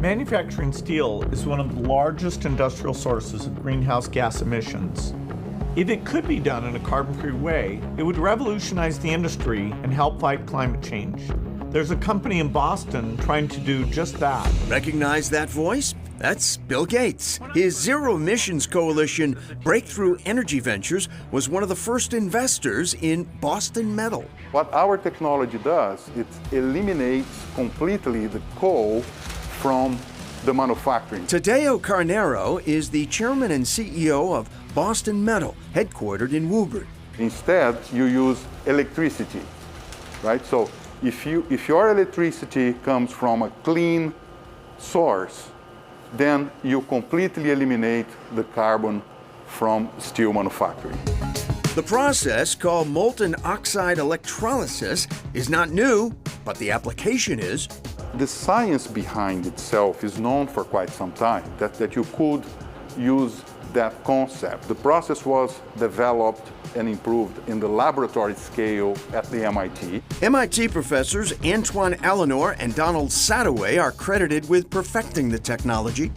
Manufacturing steel is one of the largest industrial sources of greenhouse gas emissions. If it could be done in a carbon-free way, it would revolutionize the industry and help fight climate change. There's a company in Boston trying to do just that. Recognize that voice? That's Bill Gates. His Zero Emissions Coalition, Breakthrough Energy Ventures, was one of the first investors in Boston Metal. What our technology does, it eliminates completely the coal from the manufacturing. Tadeo Carneiro is the chairman and CEO of Boston Metal, headquartered in Woburn. Instead, you use electricity, right? So if your electricity comes from a clean source, then you completely eliminate the carbon from steel manufacturing. The process, called molten oxide electrolysis, is not new, but the application is. The science behind itself is known for quite some time, that you could use that concept. The process was developed and improved in the laboratory scale at the MIT. MIT professors Antoine Allenor and Donald Sadoway are credited with perfecting the technology.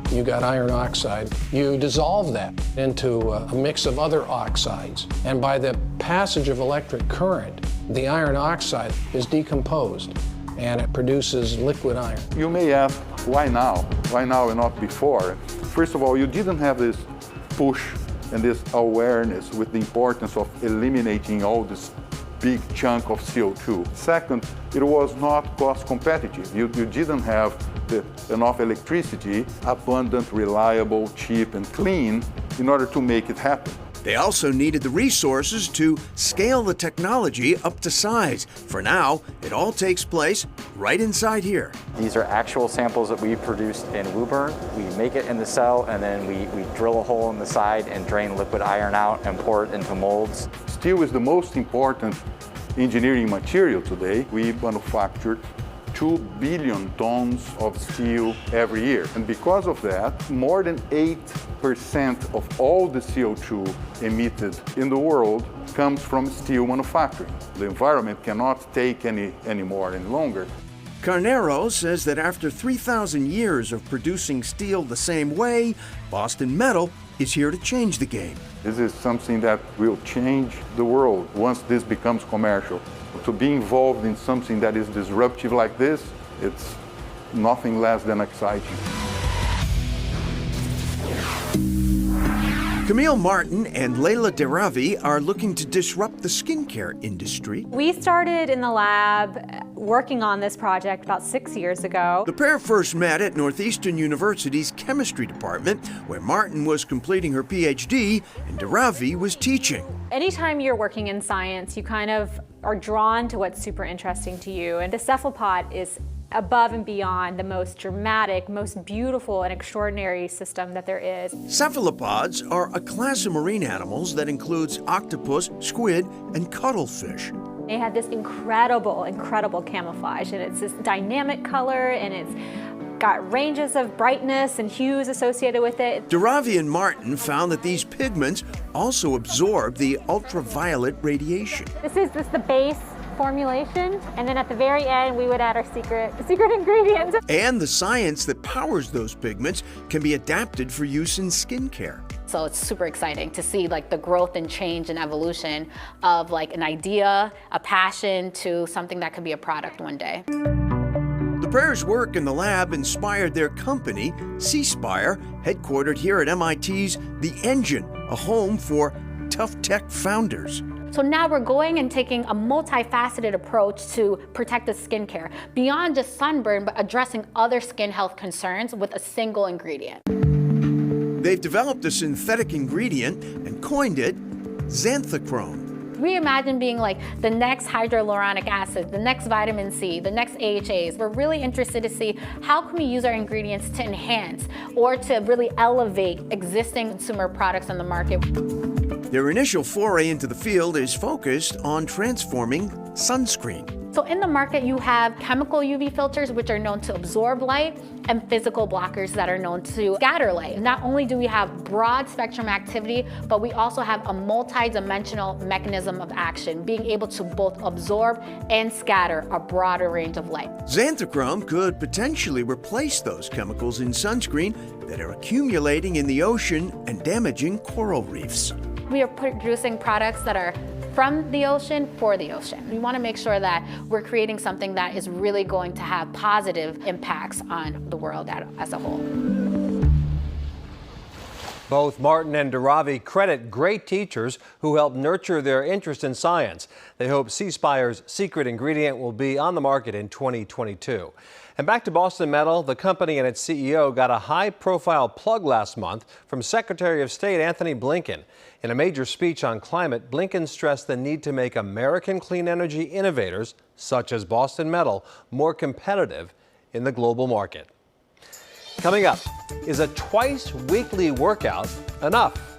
You got iron oxide. You dissolve that into a mix of other oxides. And by the passage of electric current, the iron oxide is decomposed and it produces liquid iron. You may ask, why now? Why now and not before? First of all, you didn't have this push and this awareness with the importance of eliminating all this big chunk of CO2. Second, it was not cost competitive. You didn't have enough electricity, abundant, reliable, cheap, and clean in order to make it happen. They also needed the resources to scale the technology up to size. For now, it all takes place right inside here. These are actual samples that we produced in Woburn. We make it in the cell, and then we drill a hole in the side and drain liquid iron out and pour it into molds. Steel is the most important engineering material today. We manufacture 2 billion tons of steel every year. And because of that, more than 8% of all the CO2 emitted in the world comes from steel manufacturing. The environment cannot take any more any longer. Carneiro says that after 3,000 years of producing steel the same way, Boston Metal is here to change the game. This is something that will change the world once this becomes commercial. To be involved in something that is disruptive like this, it's nothing less than exciting. Camille Martin and Leila Deravi are looking to disrupt the skincare industry. We started in the lab working on this project about 6 years ago. The pair first met at Northeastern University's chemistry department, where Martin was completing her PhD and Deravi was teaching. Anytime you're working in science, you kind of are drawn to what's super interesting to you. And the cephalopod is above and beyond the most dramatic, most beautiful and extraordinary system that there is. Cephalopods are a class of marine animals that includes octopus, squid, and cuttlefish. They had this incredible camouflage, and it's this dynamic color, and it's got ranges of brightness and hues associated with it. Deravi and Martin found that these pigments also absorb the ultraviolet radiation. This is the base formulation, and then at the very end we would add our secret ingredient. And the science that powers those pigments can be adapted for use in skincare. So it's super exciting to see like the growth and change and evolution of like an idea, a passion, to something that could be a product one day. The pair's work in the lab inspired their company, C-Spire, headquartered here at MIT's The Engine, a home for tough tech founders. So now we're going and taking a multifaceted approach to protective skincare, beyond just sunburn, but addressing other skin health concerns with a single ingredient. They've developed a synthetic ingredient and coined it xanthochrome. We imagine being like the next hyaluronic acid, the next vitamin C, the next AHAs. We're really interested to see how can we use our ingredients to enhance or to really elevate existing consumer products on the market. Their initial foray into the field is focused on transforming sunscreen. So in the market, you have chemical UV filters, which are known to absorb light, and physical blockers that are known to scatter light. Not only do we have broad spectrum activity, but we also have a multi-dimensional mechanism of action, being able to both absorb and scatter a broader range of light. Xanthochrome could potentially replace those chemicals in sunscreen that are accumulating in the ocean and damaging coral reefs. We are producing products that are from the ocean for the ocean. We want to make sure that we're creating something that is really going to have positive impacts on the world as a whole. Both Martin and Dharavi credit great teachers who helped nurture their interest in science. They hope C Spire's secret ingredient will be on the market in 2022. And back to Boston Metal, the company and its CEO got a high-profile plug last month from Secretary of State Anthony Blinken. In a major speech on climate, Blinken stressed the need to make American clean energy innovators, such as Boston Metal, more competitive in the global market. Coming up, is a twice-weekly workout enough?